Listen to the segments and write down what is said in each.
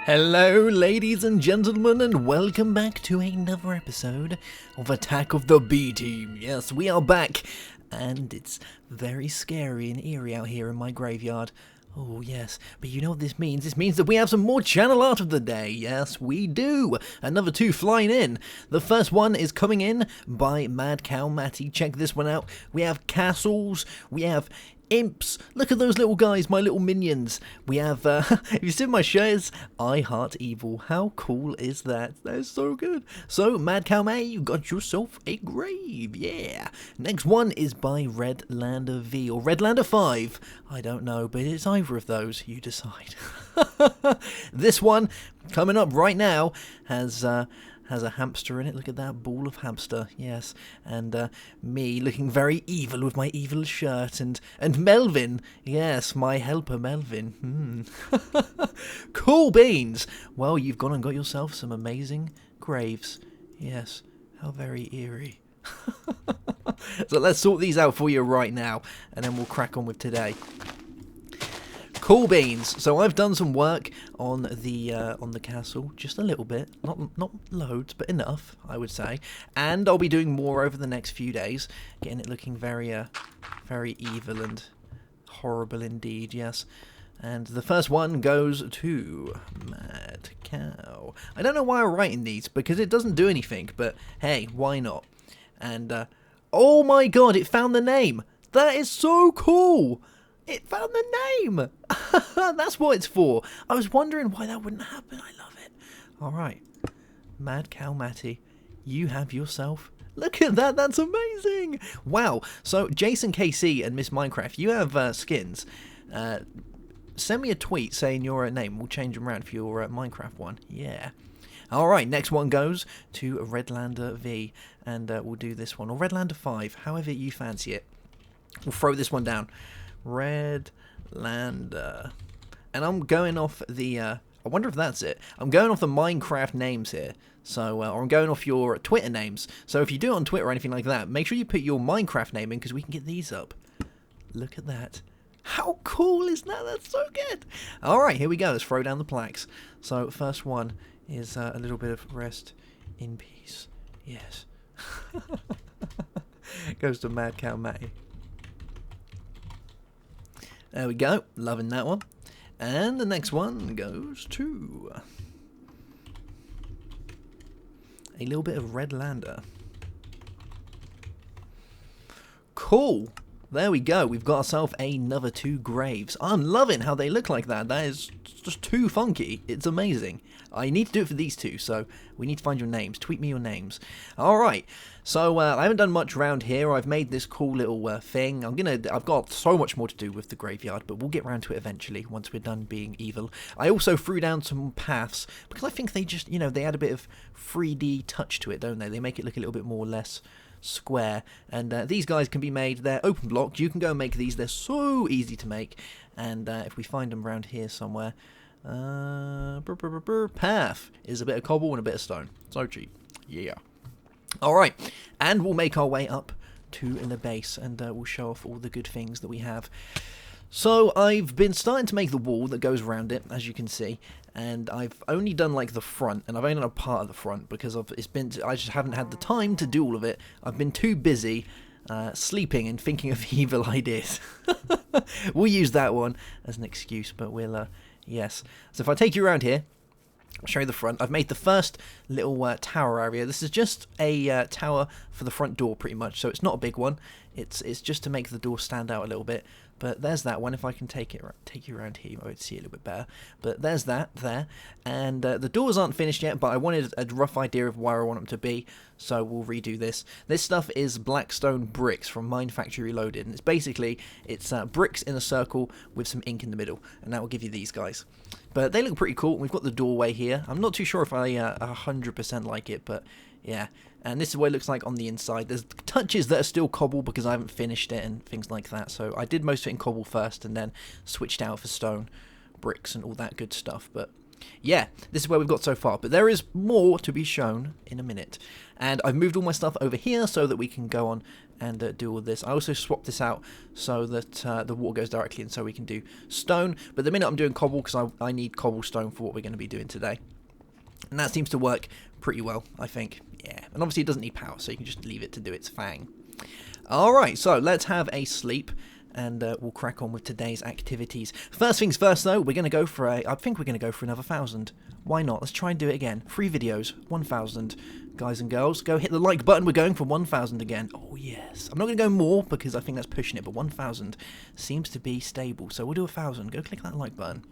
Hello, ladies and gentlemen, and welcome back to another episode of Attack of the B-Team. Yes, we are back, and it's very scary and eerie out here in my graveyard. Oh, yes, but you know what this means? This means that we have some more channel art of the day. Yes, we do. Another two flying in. The first one is coming in by Mad Cow Matty. Check this one out. We have castles. We have imps. Look at those little guys, my little minions. We have, if you see my shirts, I heart evil. How cool is that? That is so good. So, Mad Cow May, you got yourself a grave. Yeah. Next one is by Redlander V or Redlander 5. I don't know, but it's either of those. You decide. This one, coming up right now, has a hamster in it. Look at that ball of hamster. Yes. And me looking very evil with my evil shirt. And Melvin. Yes, my helper Melvin. Cool beans. Well, you've gone and got yourself some amazing graves. Yes. How very eerie. So let's sort these out for you right now. And then we'll crack on with today. Cool beans. So I've done some work on the castle, just a little bit, not loads, but enough, I would say. And I'll be doing more over the next few days, getting it looking very evil and horrible indeed. Yes. And the first one goes to Mad Cow. I don't know why I'm writing these because it doesn't do anything, but hey, why not? And oh my God, it found the name. That is so cool. It found the name! That's what it's for. I was wondering why that wouldn't happen. I love it. Alright. Mad Cow Matty, you have yourself... Look at that, that's amazing! Wow, so Jason KC and Miss Minecraft, you have skins. Send me a tweet saying your name. We'll change them around for your Minecraft one. Yeah. Alright, next one goes to Redlander V. And we'll do this one. Or Redlander 5, however you fancy it. We'll throw this one down. Redlander. And I'm going off the, I wonder if that's it. I'm going off the Minecraft names here. So, or I'm going off your Twitter names. So if you do it on Twitter or anything like that, make sure you put your Minecraft name in because we can get these up. Look at that. How cool is that? That's so good. Alright, here we go. Let's throw down the plaques. So, first one is a little bit of rest in peace. Yes. Goes to Mad Cow Matty. There we go, loving that one. And the next one goes to a little bit of Redlander. Cool. There we go. We've got ourselves another two graves. I'm loving how they look like that. That is just too funky. It's amazing. I need to do it for these two, so we need to find your names. Tweet me your names. Alright, so I haven't done much around here. I've made this cool little thing. I've got so much more to do with the graveyard, but we'll get around to it eventually once we're done being evil. I also threw down some paths, because I think they just, they add a bit of 3D touch to it, don't they? They make it look a little bit more less square. And these guys can be made. They're open blocked. You can go and make these. They're so easy to make. And if we find them around here somewhere... path is a bit of cobble and a bit of stone. So cheap. Yeah. Alright. And we'll make our way up to the base and we'll show off all the good things that we have. So I've been starting to make the wall that goes around it, as you can see. And I've only done like the front, and I've only done a part of the front because I just haven't had the time to do all of it. I've been too busy sleeping and thinking of evil ideas. We'll use that one as an excuse, but we'll yes. So if I take you around here, I'll show you the front. I've made the first little tower area. This is just a tower for the front door, pretty much. So it's not a big one. It's just to make the door stand out a little bit. But there's that one. If I can take you around here, you might see it a little bit better. But there's that there. And the doors aren't finished yet, but I wanted a rough idea of where I want them to be. So we'll redo this. This stuff is Blackstone bricks from Mine Factory Reloaded. And it's basically, bricks in a circle with some ink in the middle. And that will give you these guys. But they look pretty cool. We've got the doorway here. I'm not too sure if I 100% like it, but yeah. And this is what it looks like on the inside. There's touches that are still cobble because I haven't finished it and things like that. So I did most of it in cobble first and then switched out for stone, bricks and all that good stuff. But yeah, this is where we've got so far. But there is more to be shown in a minute. And I've moved all my stuff over here so that we can go on and do all this. I also swapped this out so that the water goes directly in, so we can do stone. But the minute I'm doing cobble, because I need cobblestone for what we're going to be doing today. And that seems to work pretty well, I think. Yeah, and obviously it doesn't need power, so you can just leave it to do its thing. Alright, so let's have a sleep, and we'll crack on with today's activities. First things first, though, we're going to go for I think we're going to go for another 1,000. Why not? Let's try and do it again. 3 videos, 1,000. Guys and girls, go hit the like button. We're going for 1,000 again. Oh, yes. I'm not going to go more because I think that's pushing it, but 1,000 seems to be stable. So we'll do 1,000. Go click that like button.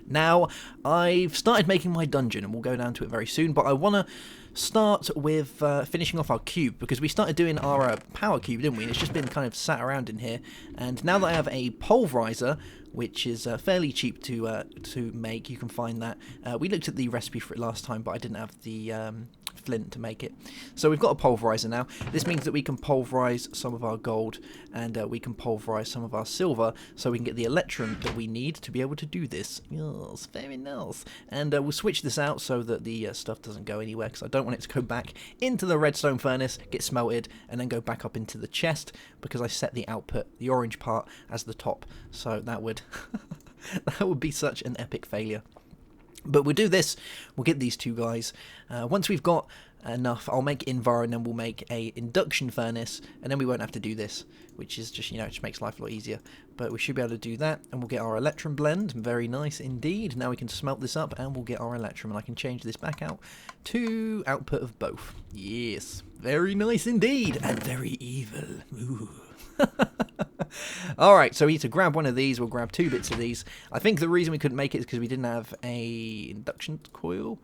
Now, I've started making my dungeon, and we'll go down to it very soon, but I want to start with finishing off our cube, because we started doing our power cube, didn't we? And it's just been kind of sat around in here, and now that I have a pulverizer, which is fairly cheap to make, you can find that. We looked at the recipe for it last time, but I didn't have the flint to make it. So we've got a pulverizer now. This means that we can pulverize some of our gold, and we can pulverize some of our silver, so we can get the electrum that we need to be able to do this. Yes, very nice. And we'll switch this out so that the stuff doesn't go anywhere, because I don't want it to go back into the redstone furnace, get smelted, and then go back up into the chest, because I set the output, the orange part, as the top. So that would that would be such an epic failure. But we'll do this, we'll get these two guys. Once we've got enough, I'll make Invar, and then we'll make a induction furnace, and then we won't have to do this, which is just, just makes life a lot easier. But we should be able to do that, and we'll get our electrum blend. Very nice indeed. Now we can smelt this up, and we'll get our electrum, and I can change this back out to output of both. Yes, very nice indeed, and very evil. Ooh. Alright, so we need to grab one of these. We'll grab 2 bits of these. I think the reason we couldn't make it is because we didn't have a induction coil.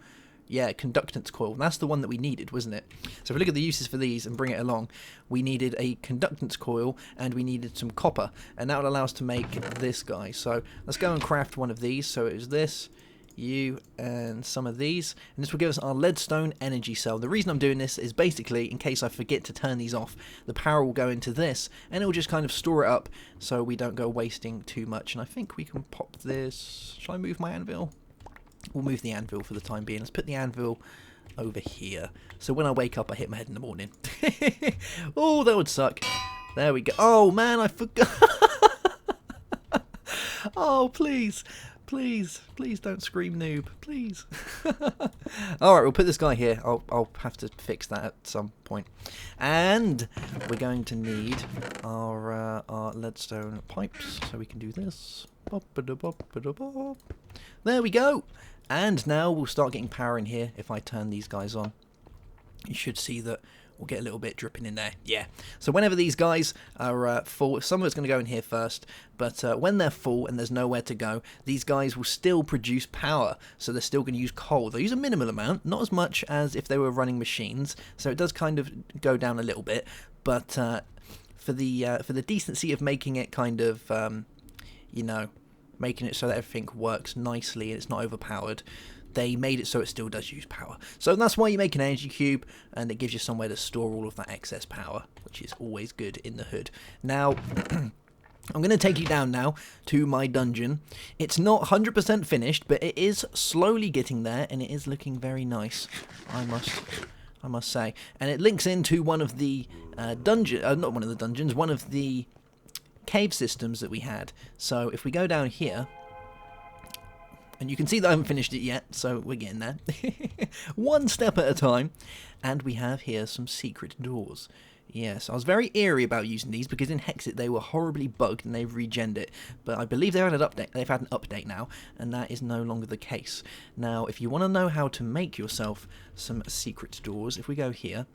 Yeah, conductance coil. That's the one that we needed, wasn't it? So if we look at the uses for these and bring it along, we needed a conductance coil, and we needed some copper, and that would allow us to make this guy. So let's go and craft one of these. So it was this, you, and some of these, and this will give us our leadstone energy cell. The reason I'm doing this is basically in case I forget to turn these off, the power will go into this, and it will just kind of store it up so we don't go wasting too much. And I think we can pop this. Shall I move my anvil? We'll move the anvil for the time being. Let's put the anvil over here, so when I wake up I hit my head in the morning. Oh, that would suck. There we go. Oh man, I forgot. Oh, please. Please don't scream noob, please. Alright, we'll put this guy here. I'll have to fix that at some point. And we're going to need our leadstone pipes, so we can do this. There we go. And now we'll start getting power in here. If I turn these guys on, you should see that we'll get a little bit dripping in there. Yeah. So whenever these guys are full, some of it's going to go in here first, but when they're full and there's nowhere to go, these guys will still produce power. So they're still going to use coal. They'll use a minimal amount, not as much as if they were running machines. So it does kind of go down a little bit, but for the decency of making it kind of, making it so that everything works nicely and it's not overpowered, they made it so it still does use power. So that's why you make an energy cube, and it gives you somewhere to store all of that excess power, which is always good in the hood. Now, I'm going to take you down now to my dungeon. It's not 100% finished, but it is slowly getting there, and it is looking very nice, I must say. And it links into one of the one of the cave systems that we had. So if we go down here, and you can see that I haven't finished it yet, so we're getting there. One step at a time. And we have here some secret doors. Yes, I was very eerie about using these because in Hexit they were horribly bugged and they've regened it. But I believe they've had an update now, and that is no longer the case. Now, if you want to know how to make yourself some secret doors, if we go here,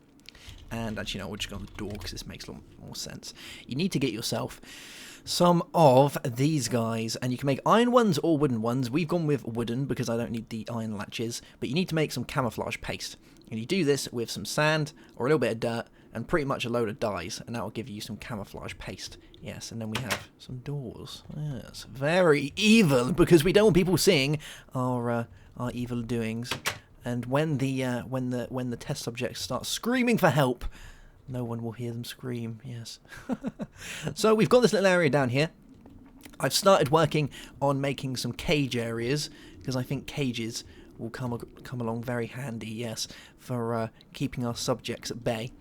and actually no, we'll just go on the door because this makes a lot more sense. You need to get yourself some of these guys, and you can make iron ones or wooden ones. We've gone with wooden because I don't need the iron latches, but you need to make some camouflage paste, and you do this with some sand or a little bit of dirt and pretty much a load of dyes, and that will give you some camouflage paste. Yes, and then we have some doors. Yes, very evil, because we don't want people seeing our evil doings. And when the test subjects start screaming for help, no one will hear them scream. Yes. So we've got this little area down here. I've started working on making some cage areas, because I think cages will come along very handy. Yes, for keeping our subjects at bay.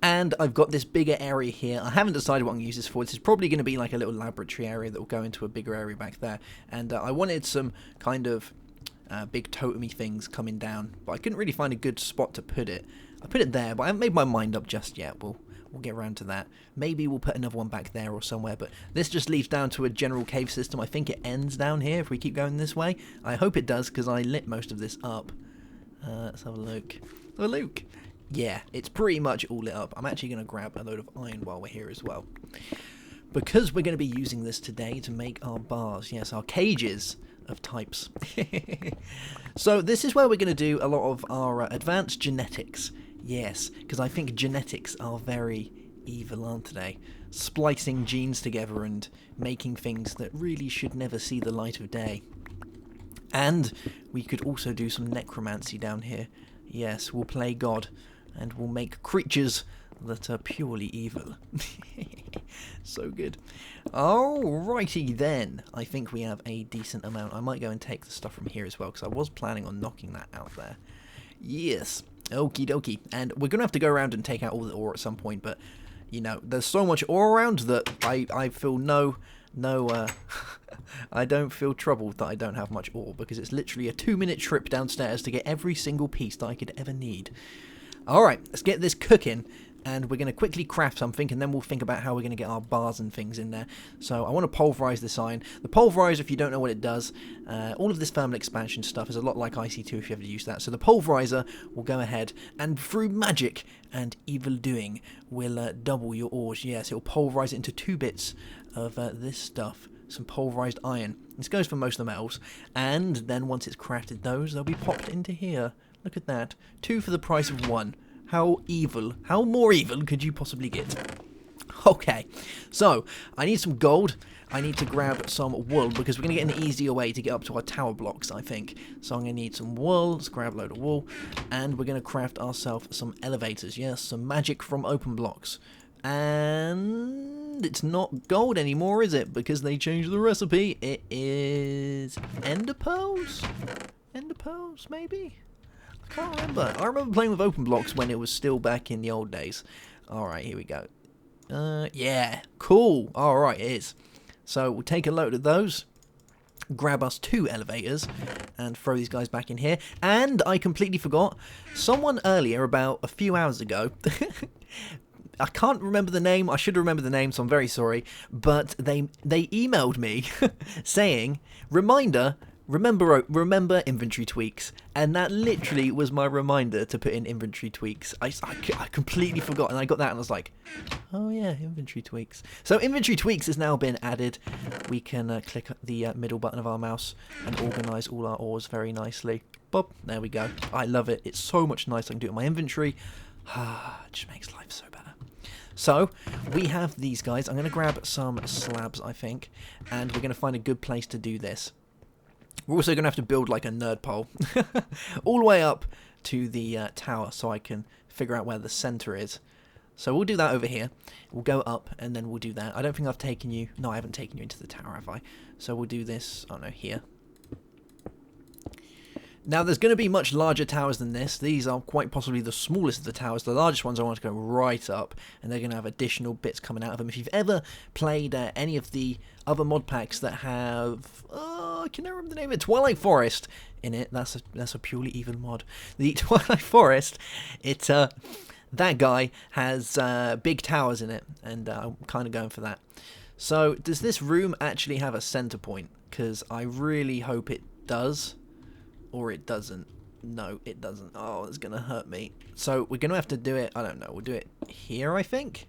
And I've got this bigger area here. I haven't decided what I'm going to use this for. This is probably going to be like a little laboratory area that will go into a bigger area back there. And I wanted some kind of big totemy things coming down, but I couldn't really find a good spot to put it. I put it there, but I haven't made my mind up just yet. We'll get around to that. Maybe we'll put another one back there or somewhere, but this just leads down to a general cave system. I think it ends down here if we keep going this way. I hope it does, because I lit most of this up. Let's have a look. Have a look. Yeah, it's pretty much all lit up. I'm actually going to grab a load of iron while we're here as well, because we're going to be using this today to make our bars. Yes, our cages of types. So this is where we're going to do a lot of our advanced genetics. Yes, because I think genetics are very evil, aren't they? Splicing genes together and making things that really should never see the light of day. And we could also do some necromancy down here. Yes, we'll play God, and we'll make creatures that are purely evil. So good. Alrighty then. I think we have a decent amount. I might go and take the stuff from here as well, because I was planning on knocking that out there. Yes. Okie dokie. And we're going to have to go around and take out all the ore at some point, but, you know, there's so much ore around that I feel no I don't feel troubled that I don't have much ore, because it's literally a 2-minute trip downstairs to get every single piece that I could ever need. Alright, let's get this cooking, and we're going to quickly craft something, and then we'll think about how we're going to get our bars and things in there. So I want to pulverize this iron. The pulverizer, if you don't know what it does, all of this thermal expansion stuff is a lot like IC2 if you ever use that. So the pulverizer will go ahead, and through magic and evil doing, will double your ores. Yes, it will pulverize it into 2 bits of this stuff. Some pulverized iron. This goes for most of the metals, and then once it's crafted those, they'll be popped into here. Look at that. 2 for the price of 1. How evil, how more evil could you possibly get? Okay, so I need some gold. I need to grab some wool, because we're going to get an easier way to get up to our tower blocks, I think. So I'm going to need some wool. Let's grab a load of wool, and we're going to craft ourselves some elevators. Yes, some magic from open blocks. And it's not gold anymore, is it? Because they changed the recipe. It is ender pearls? Ender pearls, maybe? I can't remember. I remember playing with open blocks when it was still back in the old days. Alright, here we go. Yeah, cool. Alright, it is. So we'll take a load of those, grab us 2 elevators, and throw these guys back in here. And I completely forgot, someone earlier, about a few hours ago, I can't remember the name. I should remember the name, so I'm very sorry. But they emailed me saying, reminder, remember inventory tweaks. And that literally was my reminder to put in inventory tweaks. I completely forgot, and I got that and I was like, oh yeah, inventory tweaks. So inventory tweaks has now been added. We can click the middle button of our mouse and organise all our ores very nicely. Boop, there we go. I love it. It's so much nicer. I can do it in my inventory. It just makes life so better. So, we have these guys. I'm going to grab some slabs, I think, and we're going to find a good place to do this. We're also going to have to build like a nerd pole all the way up to the tower so I can figure out where the center is. So we'll do that over here. We'll go up and then we'll do that. I don't think I've taken you... No, I haven't taken you into the tower, have I? So we'll do this... Oh no, here. Now, there's going to be much larger towers than this. These are quite possibly the smallest of the towers. The largest ones I want to go right up, and they're going to have additional bits coming out of them. If you've ever played any of the other mod packs that have... I can never remember the name of it. Twilight Forest in it. That's a purely evil mod. The Twilight Forest, that guy has big towers in it, and I'm kind of going for that. So, does this room actually have a center point? Because I really hope it does. Or it doesn't. No, it doesn't. Oh, it's going to hurt me. So, we're going to have to do it... I don't know. We'll do it here, I think?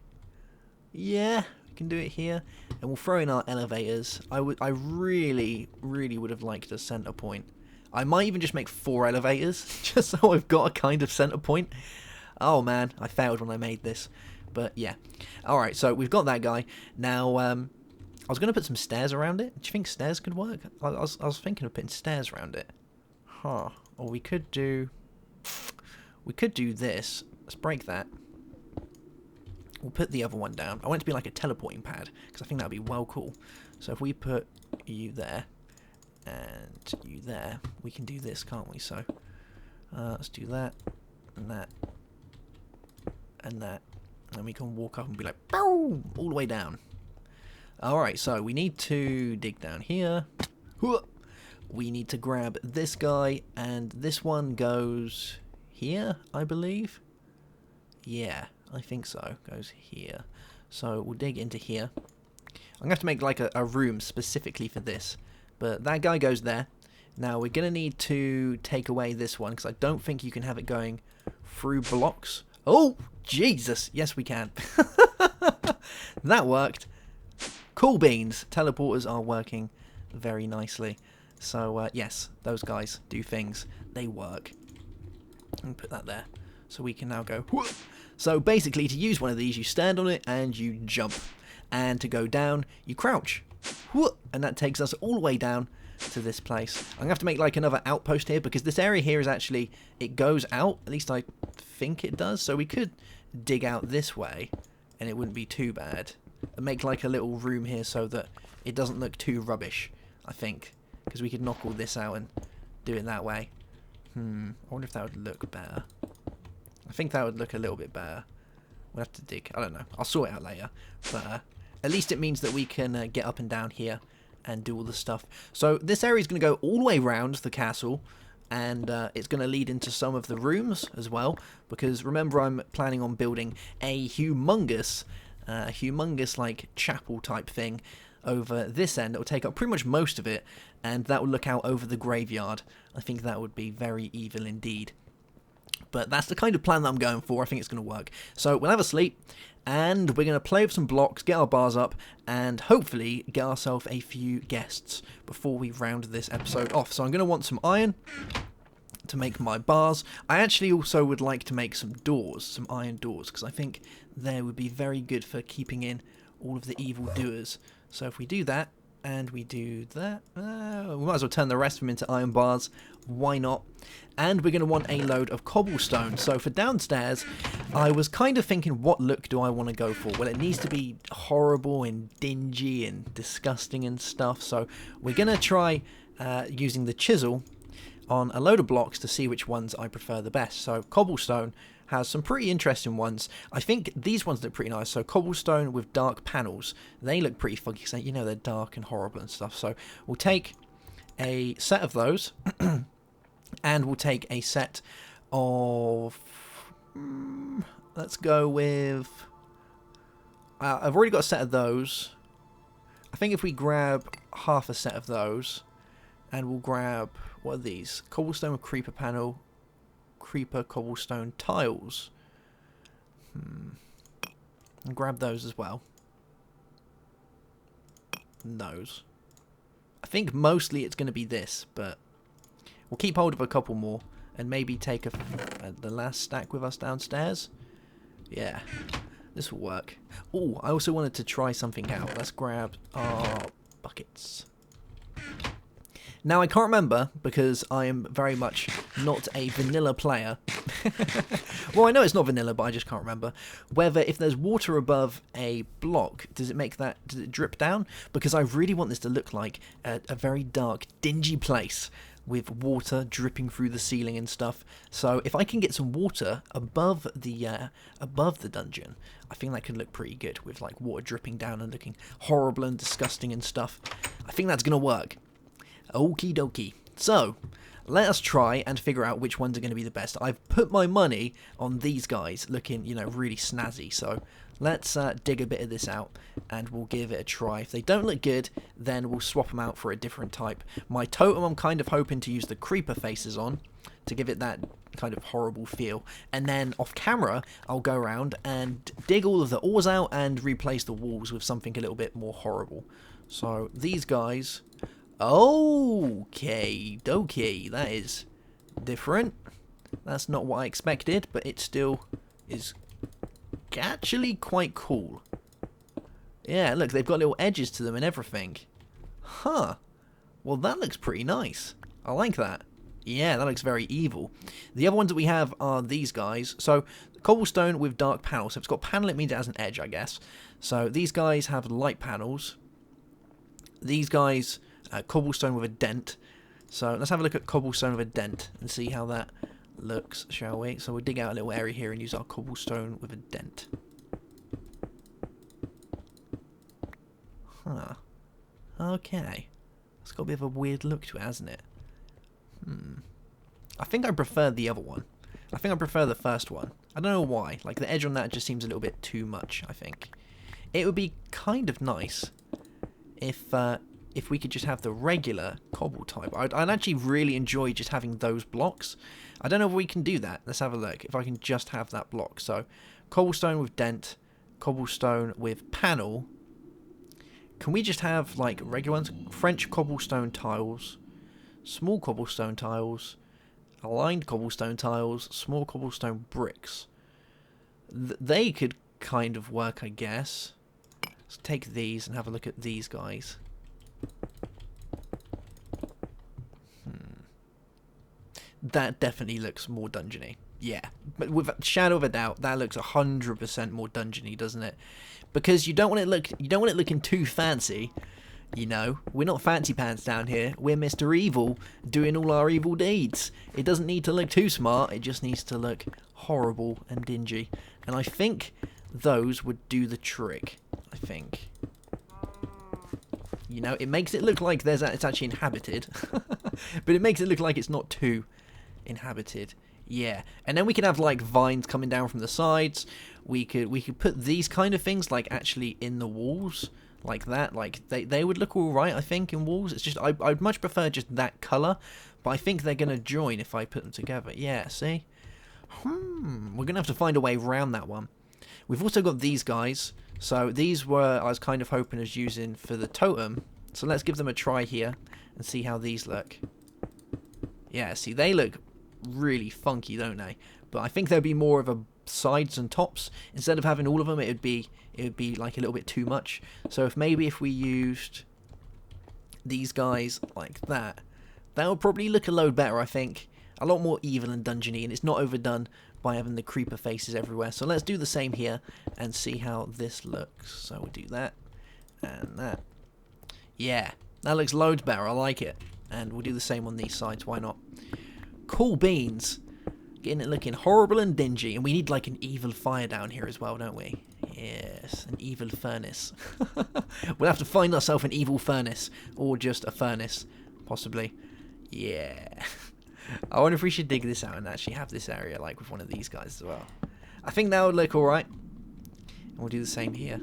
Yeah, we can do it here. And we'll throw in our elevators. I really, really would have liked a center point. I might even just make 4 elevators, just so I've got a kind of center point. Oh, man. I failed when I made this. But, yeah. Alright, so we've got that guy. Now, I was going to put some stairs around it. Do you think stairs could work? I was thinking of putting stairs around it. Huh. Or we could do this. Let's break that. We'll put the other one down. I want it to be like a teleporting pad, because I think that would be well cool. So if we put you there, and you there, we can do this, can't we? So, let's do that, and that, and that, And we can walk up and be like, boom, all the way down. Alright, so we need to dig down here. We need to grab this guy, and this one goes here, I believe. Yeah, I think so. Goes here. So we'll dig into here. I'm going to have to make like a room specifically for this. But that guy goes there. Now we're going to need to take away this one, because I don't think you can have it going through blocks. Oh, Jesus. Yes, we can. That worked. Cool beans. Teleporters are working very nicely. So, yes, those guys do things. They work. And put that there. So we can now go. So basically, to use one of these, you stand on it and you jump. And to go down, you crouch. And that takes us all the way down to this place. I'm going to have to make like another outpost here, because this area here is actually, it goes out. At least I think it does. So we could dig out this way and it wouldn't be too bad. And make like a little room here so that it doesn't look too rubbish, I think. Because we could knock all this out and do it that way. I wonder if that would look better. I think that would look a little bit better. We'll have to dig. I don't know. I'll sort it out later. But at least it means that we can get up and down here and do all the stuff. So this area is going to go all the way around the castle. And it's going to lead into some of the rooms as well. Because remember, I'm planning on building a humongous like chapel type thing over this end. It will take up pretty much most of it, and that will look out over the graveyard. I think that would be very evil indeed. But that's the kind of plan that I'm going for. I think it's going to work. So we'll have a sleep, and we're going to play with some blocks, get our bars up, and hopefully get ourselves a few guests before we round this episode off. So I'm going to want some iron to make my bars. I actually also would like to make some doors, some iron doors, because I think they would be very good for keeping in all of the evil doers. So if we do that, and we do that, we might as well turn the rest of them into iron bars. Why not? And we're going to want a load of cobblestone. So for downstairs, I was kind of thinking, what look do I want to go for? Well, it needs to be horrible and dingy and disgusting and stuff. So we're going to try using the chisel on a load of blocks to see which ones I prefer the best. So cobblestone has some pretty interesting ones. I think these ones look pretty nice. So cobblestone with dark panels, they look pretty funky. So you know, they're dark and horrible and stuff. So we'll take a set of those, and we'll take a set of, let's go with, I've already got a set of those. I think if we grab half a set of those, and we'll grab, what are these? Cobblestone with creeper panel, creeper cobblestone tiles. And grab those as well. And those. I think mostly it's going to be this, but we'll keep hold of a couple more and maybe take the last stack with us downstairs. Yeah, this will work. Oh, I also wanted to try something out. Let's grab our buckets. Now, I can't remember, because I am very much not a vanilla player. Well, I know it's not vanilla, but I just can't remember. Whether if there's water above a block, does it drip down? Because I really want this to look like a very dark, dingy place with water dripping through the ceiling and stuff. So if I can get some water above the dungeon, I think that could look pretty good, with like water dripping down and looking horrible and disgusting and stuff. I think that's gonna work. Okie dokie. So, let us try and figure out which ones are going to be the best. I've put my money on these guys looking, you know, really snazzy. So, let's dig a bit of this out and we'll give it a try. If they don't look good, then we'll swap them out for a different type. My totem, I'm kind of hoping to use the creeper faces on to give it that kind of horrible feel. And then off camera, I'll go around and dig all of the ores out and replace the walls with something a little bit more horrible. So, these guys... Okay, dokie, that is different. That's not what I expected, but it still is actually quite cool. Yeah, look, they've got little edges to them and everything. Huh. Well, that looks pretty nice. I like that. Yeah, that looks very evil. The other ones that we have are these guys. So, cobblestone with dark panels. So if it's got panel, it means it has an edge, I guess. So, these guys have light panels. These guys... cobblestone with a dent. So let's have a look at cobblestone with a dent and see how that looks, shall we? So we'll dig out a little area here and use our cobblestone with a dent. Huh. Okay. It's got a bit of a weird look to it, hasn't it? I think I prefer the other one. I think I prefer the first one. I don't know why. Like, the edge on that just seems a little bit too much, I think. It would be kind of nice if we could just have the regular cobble type. I'd actually really enjoy just having those blocks. I don't know if we can do that. Let's have a look. If I can just have that block. So, cobblestone with dent, cobblestone with panel. Can we just have, like, regular ones? French cobblestone tiles, small cobblestone tiles, aligned cobblestone tiles, small cobblestone bricks. They could kind of work, I guess. Let's take these and have a look at these guys. That definitely looks more dungeony. Yeah, but with a shadow of a doubt, that looks 100% more dungeony, doesn't it? Because you don't want it looking too fancy. You know, we're not fancy pants down here. We're Mr. Evil doing all our evil deeds. It doesn't need to look too smart. It just needs to look horrible and dingy. And I think those would do the trick. I think. You know, it makes it look like it's actually inhabited, but it makes it look like it's not too inhabited. Yeah, and then we can have like vines coming down from the sides. We could put these kind of things like actually in the walls, like that. Like they would look all right, I think, in walls. It's just I'd much prefer just that color, but I think they're gonna join if I put them together. Yeah, see. We're gonna have to find a way around that one. We've also got these guys. So these were I was kind of hoping as using for the totem. So let's give them a try here and see how these look. Yeah, see, they look really funky, don't they? But I think there'd be more of a sides and tops. Instead of having all of them, it would be like a little bit too much. So if we used these guys like that, that would probably look a load better, I think. A lot more evil and dungeony, and it's not overdone by having the creeper faces everywhere. So let's do the same here and see how this looks. So we'll do that and that. Yeah, that looks loads better. I like it. And we'll do the same on these sides. Why not? Cool beans. Getting it looking horrible and dingy. And we need like an evil fire down here as well, don't we? Yes, an evil furnace. We'll have to find ourselves an evil furnace. Or just a furnace, possibly. Yeah. I wonder if we should dig this out and actually have this area like with one of these guys as well. I think that would look alright. And we'll do the same here.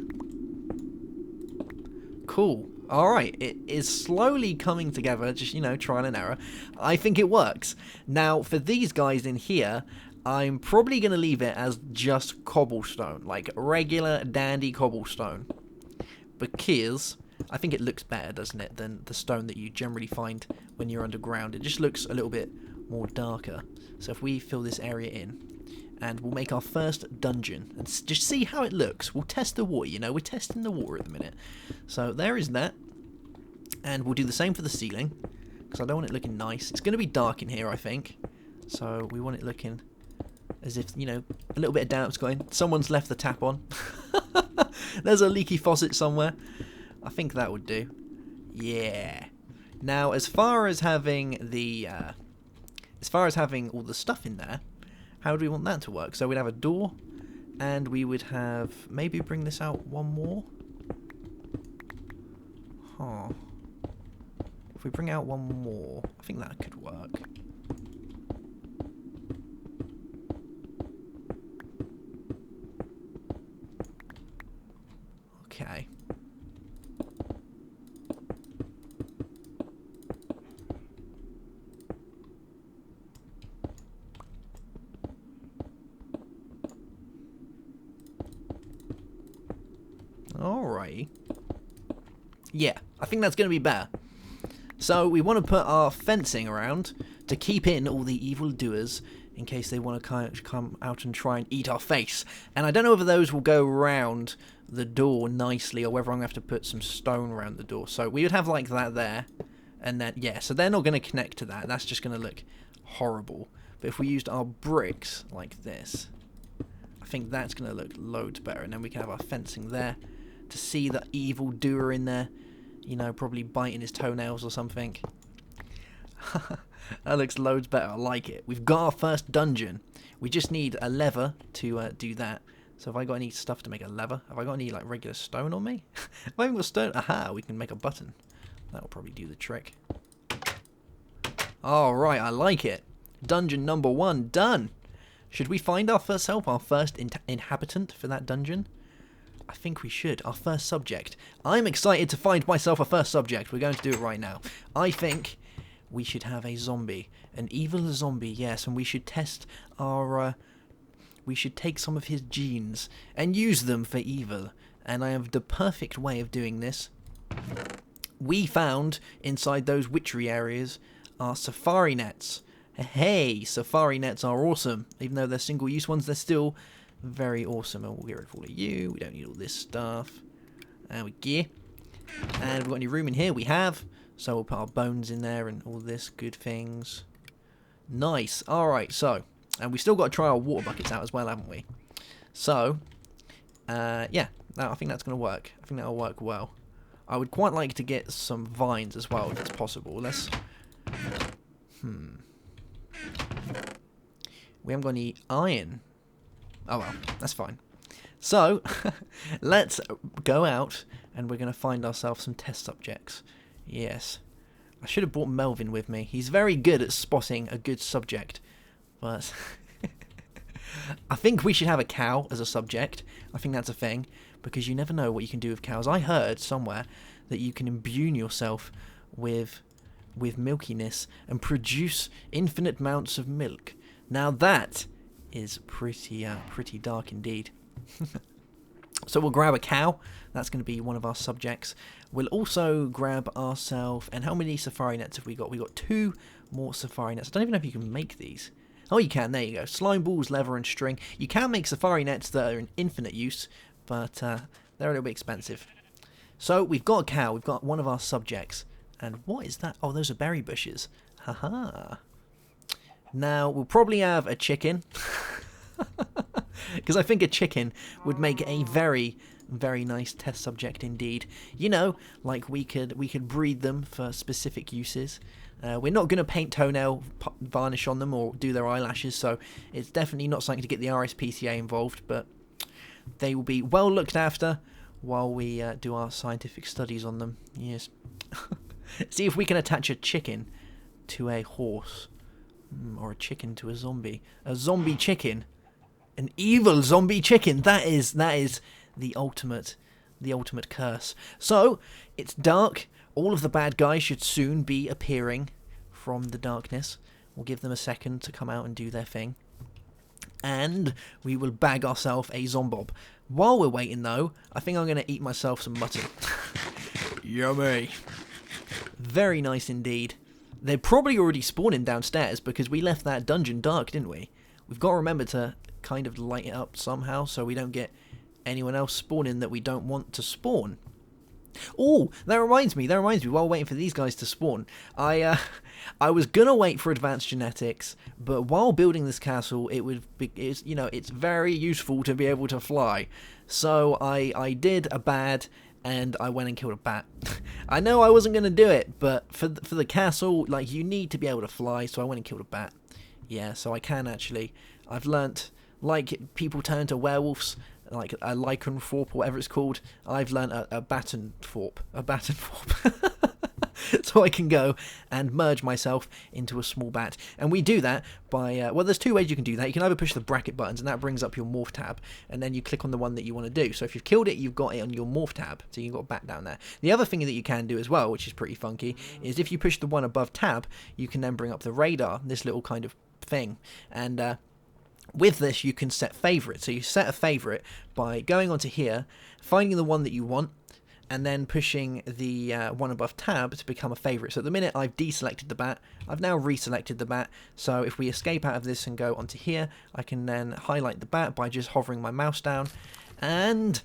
Cool. Alright, it is slowly coming together, just, you know, trial and error. I think it works. Now, for these guys in here, I'm probably going to leave it as just cobblestone. Like, regular, dandy cobblestone. Because I think it looks better, doesn't it, than the stone that you generally find when you're underground. It just looks a little bit more darker. So if we fill this area in, and we'll make our first dungeon, and just see how it looks. We'll test the water, you know, we're testing the water at the minute. So there is that, and we'll do the same for the ceiling, because I don't want it looking nice. It's going to be dark in here, I think, so we want it looking as if, you know, a little bit of doubt's going. Someone's left the tap on. There's a leaky faucet somewhere. I think that would do. Yeah. Now, as far as having all the stuff in there, how do we want that to work? So we'd have a door, and we would have... Maybe bring this out one more? Huh. If we bring out one more, I think that could work. Okay. Alright. Yeah, I think that's going to be better. So we want to put our fencing around to keep in all the evildoers in case they want to come out and try and eat our face. And I don't know whether those will go around the door nicely or whether I'm going to have to put some stone around the door. So we would have like that there. And then, yeah, so they're not going to connect to that. That's just going to look horrible. But if we used our bricks like this, I think that's going to look loads better. And then we can have our fencing there to see the evildoer in there. You know, probably biting his toenails or something. That looks loads better. I like it. We've got our first dungeon. We just need a lever to do that. So have I got any stuff to make a lever? Have I got any like regular stone on me? Have I even got stone? Aha, we can make a button. That'll probably do the trick. Alright, I like it. Dungeon number 1, done. Should we find our first help, our first inhabitant for that dungeon? I think we should. Our first subject. I'm excited to find myself a first subject. We're going to do it right now. I think we should have a zombie. An evil zombie, yes. And we should test our... we should take some of his genes and use them for evil. And I have the perfect way of doing this. We found, inside those witchery areas, our safari nets. Hey, safari nets are awesome. Even though they're single-use ones, they're still very awesome. And we'll get rid of all of you. We don't need all this stuff. There we go. And we've got any room in here? We have. So we'll put our bones in there and all this good things. Nice. Alright, so. And we still got to try our water buckets out as well, haven't we? So, yeah. I think that's going to work. I think that'll work well. I would quite like to get some vines as well, if it's possible. Let's... We haven't got any iron. Oh well, that's fine. So, let's go out and we're going to find ourselves some test subjects. Yes. I should have brought Melvin with me. He's very good at spotting a good subject. But I think we should have a cow as a subject. I think that's a thing. Because you never know what you can do with cows. I heard somewhere that you can imbue yourself with milkiness and produce infinite amounts of milk. Now that is pretty dark indeed. So we'll grab a cow. That's going to be one of our subjects. We'll also grab ourselves... And how many safari nets have we got? We got 2 more safari nets. I don't even know if you can make these. Oh, you can. There you go. Slime balls, leather, and string. You can make safari nets that are in infinite use, but they're a little bit expensive. So we've got a cow. We've got one of our subjects. And what is that? Oh, those are berry bushes. Haha. Now, we'll probably have a chicken. Because I think a chicken would make a very, very nice test subject indeed. You know, like we could breed them for specific uses. We're not going to paint toenail varnish on them or do their eyelashes, so it's definitely not something to get the RSPCA involved, but they will be well looked after while we do our scientific studies on them. Yes. See if we can attach a chicken to a horse. Or a chicken to a zombie. A zombie chicken. An evil zombie chicken. That is the ultimate curse. So, it's dark. All of the bad guys should soon be appearing from the darkness. We'll give them a second to come out and do their thing. And we will bag ourselves a zombob. While we're waiting, though, I think I'm going to eat myself some mutton. Yummy. Very nice indeed. They're probably already spawning downstairs because we left that dungeon dark, didn't we? We've got to remember to kind of light it up somehow so we don't get anyone else spawning that we don't want to spawn. Oh, that reminds me, while waiting for these guys to spawn, I was gonna wait for advanced genetics, but while building this castle, it's very useful to be able to fly. So I did a bad, and I went and killed a bat. I know I wasn't gonna do it, but for the castle, like, you need to be able to fly, so I went and killed a bat. Yeah, so I can actually. I've learnt, like, people turn to werewolves, like a lycanthrope or whatever it's called. I've learnt a battenthorpe. So I can go and merge myself into a small bat. And we do that by, well, there's 2 ways you can do that. You can either push the bracket buttons, and that brings up your morph tab, and then you click on the one that you want to do. So if you've killed it, you've got it on your morph tab, so you've got a bat down there. The other thing that you can do as well, which is pretty funky, is if you push the one above tab, you can then bring up the radar, this little kind of thing, and with this you can set favorite. So you set a favorite by going onto here, finding the one that you want, and then pushing the one above tab to become a favorite. So at the minute I've deselected the bat, I've now reselected the bat. So if we escape out of this and go onto here, I can then highlight the bat by just hovering my mouse down, and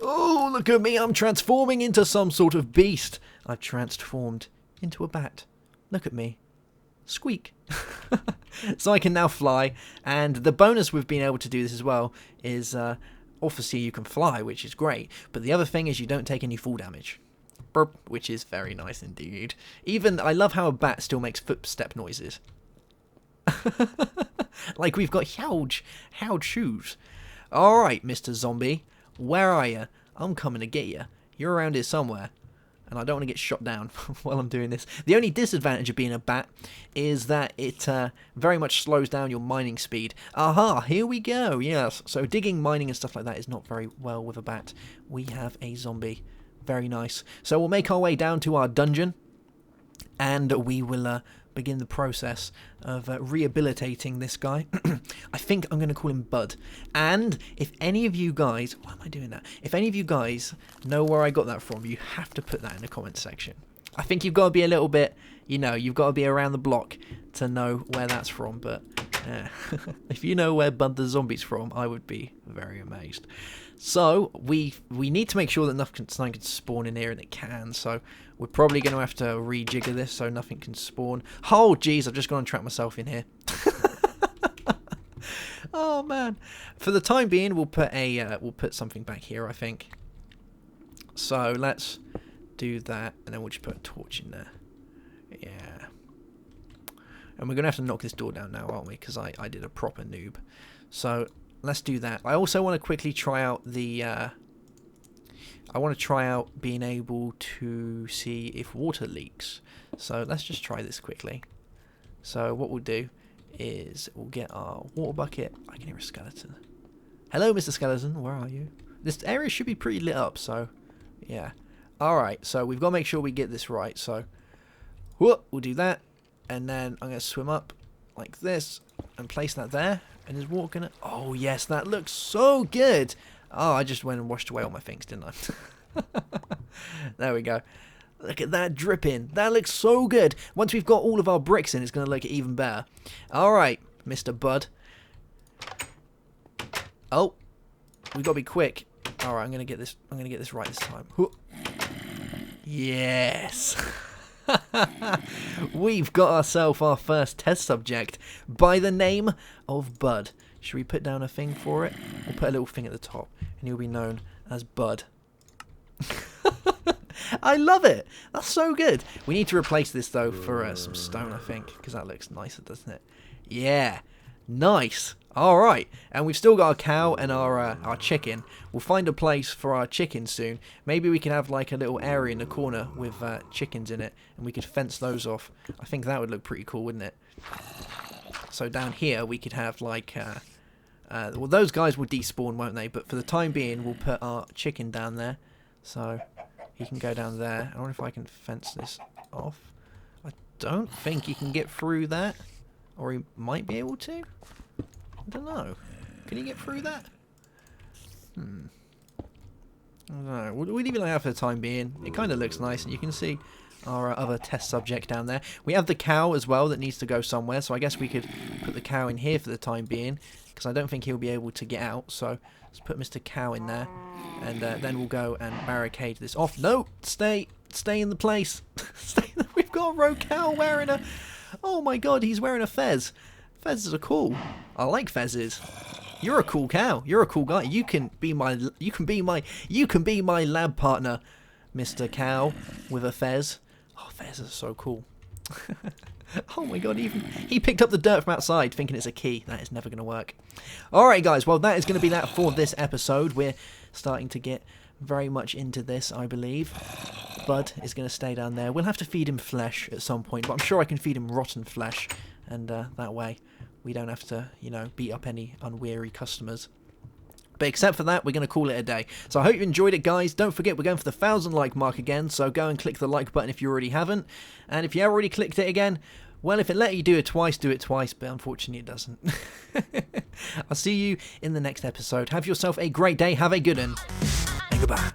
oh, look at me, I'm transforming into some sort of beast. I've transformed into a bat. Look at me. Squeak. So I can now fly, and the bonus with being able to do this as well is obviously you can fly, which is great, but the other thing is you don't take any fall damage. Burp, which is very nice indeed. Even, I love how a bat still makes footstep noises. Like we've got huge shoes. Alright, Mr. Zombie. Where are you? I'm coming to get you. You're around here somewhere. And I don't want to get shot down while I'm doing this. The only disadvantage of being a bat is that it very much slows down your mining speed. Aha, here we go. Yes, so digging, mining and stuff like that is not very well with a bat. We have a zombie. Very nice. So we'll make our way down to our dungeon. And we will begin the process of rehabilitating this guy. I think I'm going to call him Bud. And if any of you guys... Why am I doing that? If any of you guys know where I got that from, you have to put that in the comment section. I think you've got to be a little bit... You know, you've got to be around the block to know where that's from. But if you know where Bud the Zombie's from, I would be very amazed. So, we need to make sure that nothing can spawn in here, and it can. So, we're probably going to have to rejigger this so nothing can spawn. Oh, jeez, I've just gone and trapped myself in here. Oh, man. For the time being, we'll put something back here, I think. So, let's do that, and then we'll just put a torch in there. Yeah. And we're going to have to knock this door down now, aren't we? Because I did a proper noob. So... let's do that. I also want to quickly try out the... I want to try out being able to see if water leaks. So let's just try this quickly. So what we'll do is we'll get our water bucket. I can hear a skeleton. Hello, Mr. Skeleton. Where are you? This area should be pretty lit up, so... yeah. Alright, so we've got to make sure we get this right. So we'll do that. And then I'm going to swim up like this and place that there. And is water gonna... oh, yes, that looks so good. Oh, I just went and washed away all my things, didn't I? There we go. Look at that dripping. That looks so good. Once we've got all of our bricks in, it's going to look even better. All right, Mr. Bud. Oh, we've got to be quick. All right, I'm going to get this right this time. Yes. We've got ourselves our first test subject by the name of Bud. Should we put down a thing for it? We'll put a little thing at the top, and he'll be known as Bud. I love it. That's so good. We need to replace this though for some stone, I think, because that looks nicer, doesn't it? Yeah, nice. All right, and we've still got our cow and our chicken. We'll find a place for our chicken soon. Maybe we can have like a little area in the corner with chickens in it, and we could fence those off. I think that would look pretty cool, wouldn't it? So down here we could have like, well, those guys will despawn, won't they? But for the time being, we'll put our chicken down there, so he can go down there. I wonder if I can fence this off. I don't think he can get through that, or he might be able to. I don't know. Can you get through that? I don't know. We'll leave it like that for the time being. It kind of looks nice, and you can see our other test subject down there. We have the cow as well that needs to go somewhere, so I guess we could put the cow in here for the time being, because I don't think he'll be able to get out. So let's put Mr. Cow in there, and then we'll go and barricade this off. No, stay in the place. We've got a rogue cow wearing a... oh my god, he's wearing a fez. Fezzes are cool. I like fezzes. You're a cool cow. You're a cool guy. You can be my lab partner, Mr. Cow with a fez. Oh, fezzes are so cool. Oh my god, he picked up the dirt from outside thinking it's a key. That is never going to work. Alright guys, well that is going to be that for this episode. We're starting to get very much into this, I believe. Bud is going to stay down there. We'll have to feed him flesh at some point, but I'm sure I can feed him rotten flesh. And that way we don't have to, you know, beat up any unwary customers. But except for that, we're going to call it a day. So I hope you enjoyed it, guys. Don't forget, we're going for the 1,000 like mark again. So go and click the like button if you already haven't. And if you have already clicked it again, well, if it let you do it twice, do it twice. But unfortunately, it doesn't. I'll see you in the next episode. Have yourself a great day. Have a good one. And goodbye.